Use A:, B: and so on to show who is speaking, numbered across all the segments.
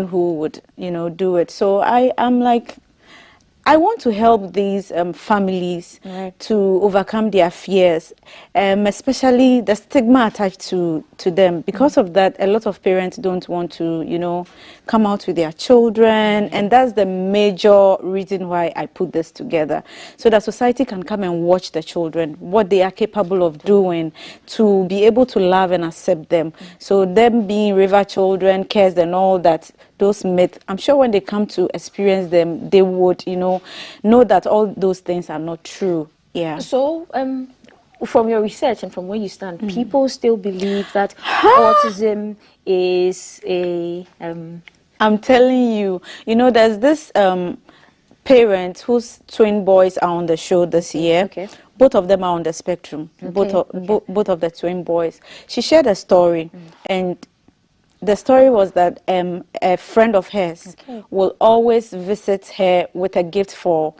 A: who would, do it. So I'm like, I want to help these families to overcome their fears, especially the stigma attached to them. Because of that, a lot of parents don't want to, come out with their children. And that's the major reason why I put this together. So that society can come and watch the children, what they are capable of doing, to be able to love and accept them. So them being river children, cares and all that, those myths, I'm sure when they come to experience them, they would, know that all those things are not true. Yeah.
B: So, from your research and from where you stand, people still believe that autism is a...
A: I'm telling you, there's this parent whose twin boys are on the show this year.
B: Okay.
A: Both of them are on the spectrum, both of the twin boys. She shared a story, and the story was that a friend of hers will always visit her with a gift for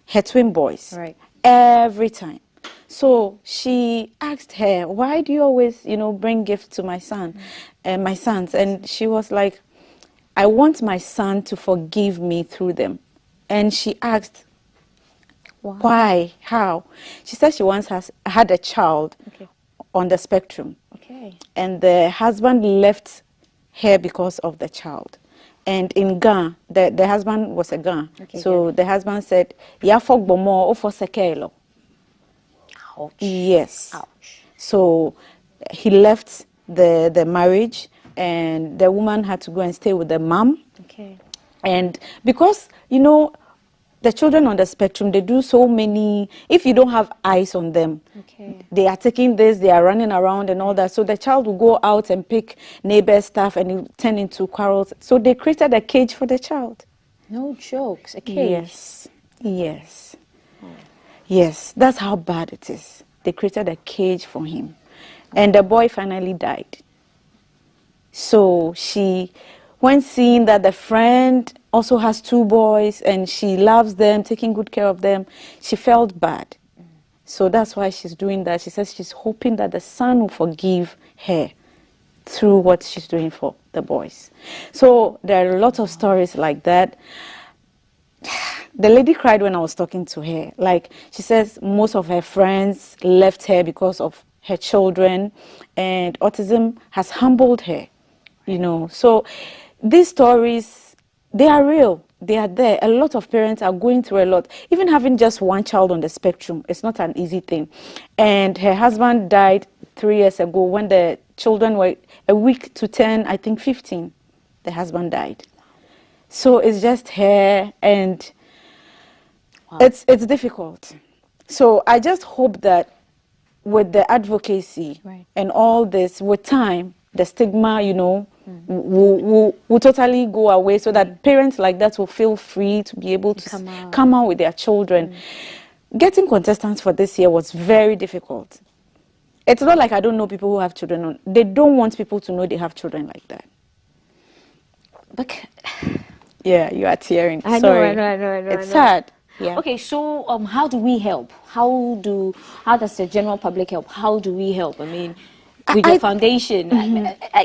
A: her twin boys every time. So she asked her, why do you always, bring gifts to my son and my sons? And she was like, I want my son to forgive me through them. And she asked, why? How? She said she once had a child on the spectrum. And the husband left her because of the child. And in Ghana, the husband was a Ghana. So the husband said, "Ya fog bomo o for sekelo." Yes. Ouch. So he left the marriage, and the woman had to go and stay with the mom. And because, the children on the spectrum, they do so many, if you don't have eyes on them, they are taking this, they are running around and all that. So the child will go out and pick neighbor's stuff and it will turn into quarrels. So they created a cage for the child.
B: No jokes, a cage?
A: Yes, yes. Yes, that's how bad it is. They created a cage for him. And the boy finally died. So she, when seeing that the friend also has two boys and she loves them, taking good care of them, she felt bad. So that's why she's doing that. She says she's hoping that the son will forgive her through what she's doing for the boys. So there are a lot of stories like that. The lady cried when I was talking to her. Like, she says most of her friends left her because of her children, and autism has humbled her, So these stories, they are real. They are there. A lot of parents are going through a lot. Even having just one child on the spectrum, it's not an easy thing. And her husband died 3 years ago when the children were a week to 10, I think 15. The husband died. So it's just her, and it's difficult. So I just hope that with the advocacy and all this, with time, the stigma, will totally go away, so that parents like that will feel free to be able to come out with their children. Getting contestants for this year was very difficult. It's not like I don't know people who have children. They don't want people to know they have children like that.
B: But
A: yeah, you are tearing.
B: I
A: Sorry.
B: know.
A: It's sad. Yeah.
B: Okay, so how do we help? How does the general public help? How do we help? I mean, with your foundation,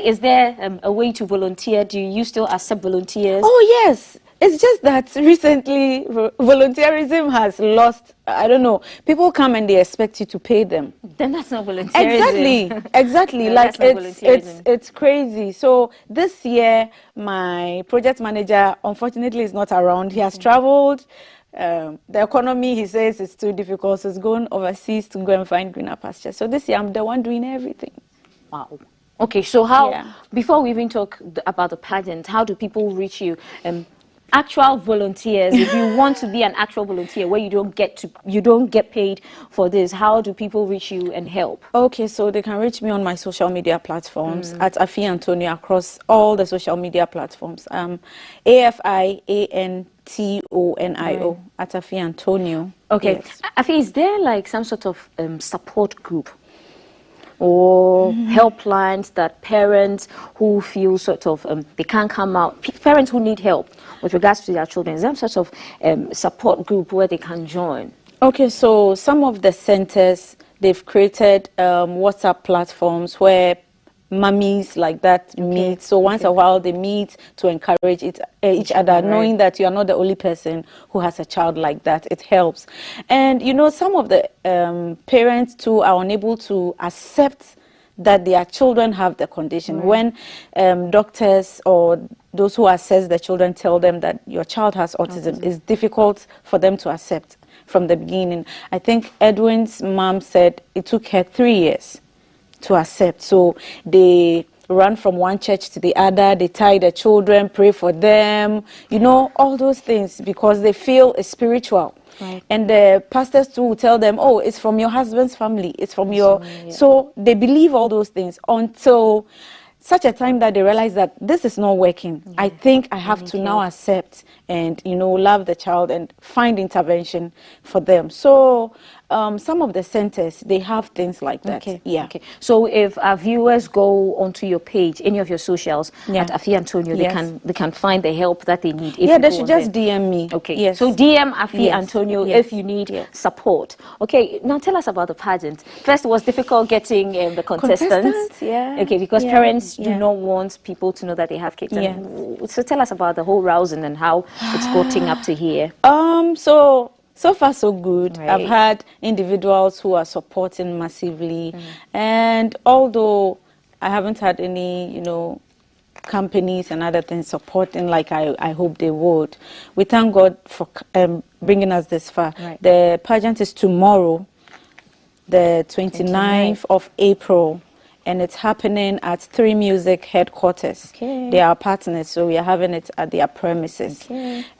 B: is there a way to volunteer? Do you still accept volunteers?
A: Oh, yes. It's just that recently volunteerism has lost, I don't know, people come and they expect you to pay them.
B: Then that's not volunteerism.
A: Exactly.
B: No,
A: like
B: volunteerism.
A: it's crazy. So this year, my project manager, unfortunately, is not around. He has traveled. The economy, he says, is too difficult. So he's going overseas to go and find greener pastures. So this year, I'm the one doing everything.
B: Wow. Okay, so before we even talk about the pageant, how do people reach you? Actual volunteers, if you want to be an actual volunteer where you don't get paid for this, how do people reach you and help? Okay, so they can reach me on my social media platforms at Afi Antonio across all the social media platforms. AFIANTONIO at Afi Antonio. Okay, yes. Afi, is there like some sort of support group or helplines that parents who feel sort of they can't come out, parents who need help with regards to their children, is there some sort of support group where they can join? Okay, so some of the centers, they've created WhatsApp platforms where
A: mummies like that meet. So once a while they meet to encourage each other, knowing that you are not the only person who has a child like that. It helps. And you know, some of the parents too are unable to accept that their children have the condition. When doctors or those who assess the children tell them that your child has autism, it's difficult for them to accept from the beginning. I think Edwin's mom said it took her 3 years to accept. So they run from one church to the other, they tie the children, pray for them, you know, all those things, because they feel it's spiritual. And the pastors too will tell them, oh, it's from your husband's family, it's from your... So they believe all those things until such a time that they realize that this is not working. I think I have to now accept and, you know, love the child and find intervention for them. So some of the centers, they have things like that.
B: So if our viewers go onto your page, any of your socials at Afi Antonio, they can find the help that they need. If
A: they should just DM me.
B: So DM Afi Antonio if you need support. Now tell us about the pageant. First, it was difficult getting the contestants. Because parents do not want people to know that they have kids. So tell us about the whole rousing and how it's gotten up to here.
A: So far, so good. I've had individuals who are supporting massively. And although I haven't had any, you know, companies and other things supporting like I hope they would, we thank God for bringing us this far. The pageant is tomorrow, the 29th of April. And it's happening at 3 Music headquarters. They are partners, so we are having it at their premises.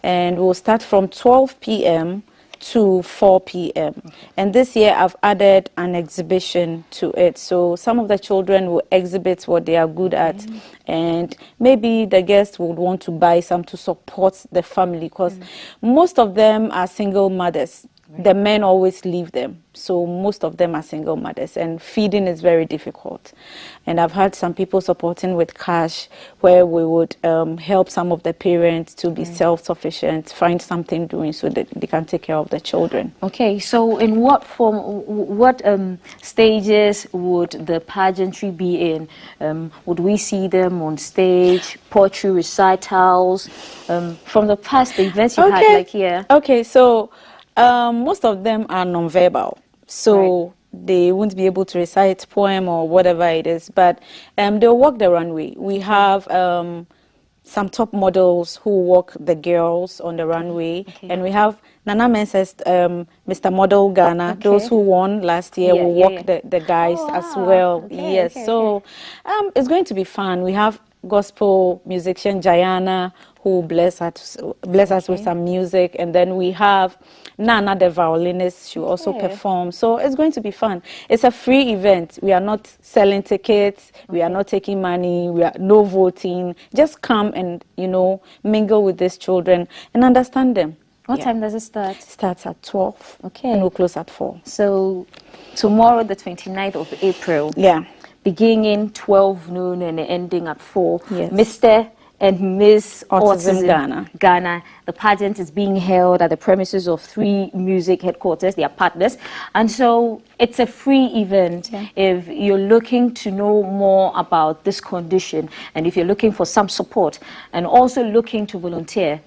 A: And we'll start from 12 p.m. to 4 p.m. And this year I've added an exhibition to it. So some of the children will exhibit what they are good at. And maybe the guests would want to buy some to support the family, because most of them are single mothers. The men always leave them. So most of them are single mothers, and feeding is very difficult. And I've had some people supporting with cash, where we would help some of the parents to be self-sufficient, find something doing so that they can take care of the children.
B: So in what form, what stages would the pageantry be in? Would we see them on stage, poetry recitals, from the past events you had like here?
A: So most of them are non-verbal, so they won't be able to recite poem or whatever it is, but they'll walk the runway. We have some top models who walk the girls on the runway, and we have Nana Mensah's Mr. Model Ghana. Those who won last year will walk the guys as well. So it's going to be fun. We have gospel musician Jayana, who bless us with some music, and then we have Nana, the violinist. She will also perform. So it's going to be fun. It's a free event. We are not selling tickets. We are not taking money. We are no voting. Just come and, you know, mingle with these children and understand them.
B: What time does it start?
A: It starts at 12. And we'll close at 4.
B: So tomorrow, the 29th of April. Beginning 12 noon and ending at 4. Mr. and Miss Autism Ghana. The pageant is being held at the premises of 3 Music headquarters. They are partners. And so it's a free event. If you're looking to know more about this condition, and if you're looking for some support and also looking to volunteer,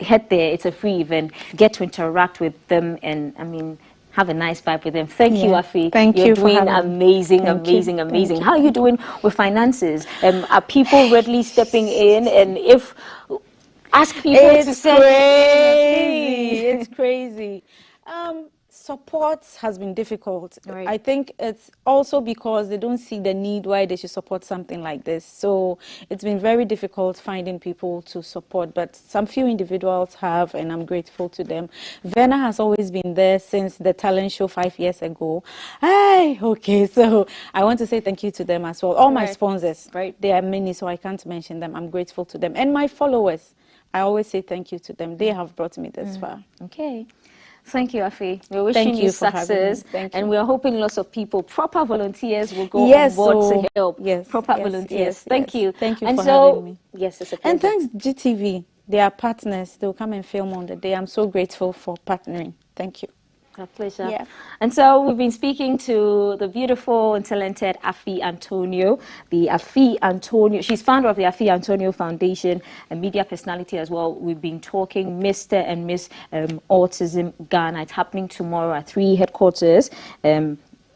B: head there. It's a free event. Get to interact with them, and I mean, have a nice vibe with them. Thank you, Afi.
A: You're
B: doing amazing. How are you doing with finances? Are people readily stepping in? And if ask people to say,
A: it's crazy. Support has been difficult. I think it's also because they don't see the need why they should support something like this. So it's been very difficult finding people to support, but some few individuals have, and I'm grateful to them. Verna has always been there since the talent show 5 years ago. So I want to say thank you to them as well. All my sponsors, there are many, so I can't mention them. I'm grateful to them. And my followers, I always say thank you to them. They have brought me this far.
B: Thank you, Afi. We're wishing you success, and we're hoping lots of people, proper volunteers, will go on board to help. Proper volunteers. Thank you.
A: Thank you for having me.
B: Yes, it's a pleasure.
A: And thanks GTV. They are partners. They'll come and film on the day. I'm so grateful for partnering. Thank you.
B: A pleasure.
A: Yeah.
B: And so we've been speaking to the beautiful and talented Afi Antonio, she's founder of the Afi Antonio Foundation, a media personality as well. We've been talking Mr. and Miss Autism Ghana. It's happening tomorrow at 3 headquarters.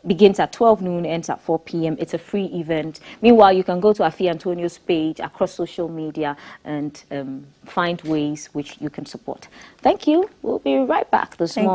B: Begins at 12 noon, ends at 4 p.m. It's a free event. Meanwhile, you can go to Afi Antonio's page across social media and find ways which you can support. Thank you. We'll be right back this morning.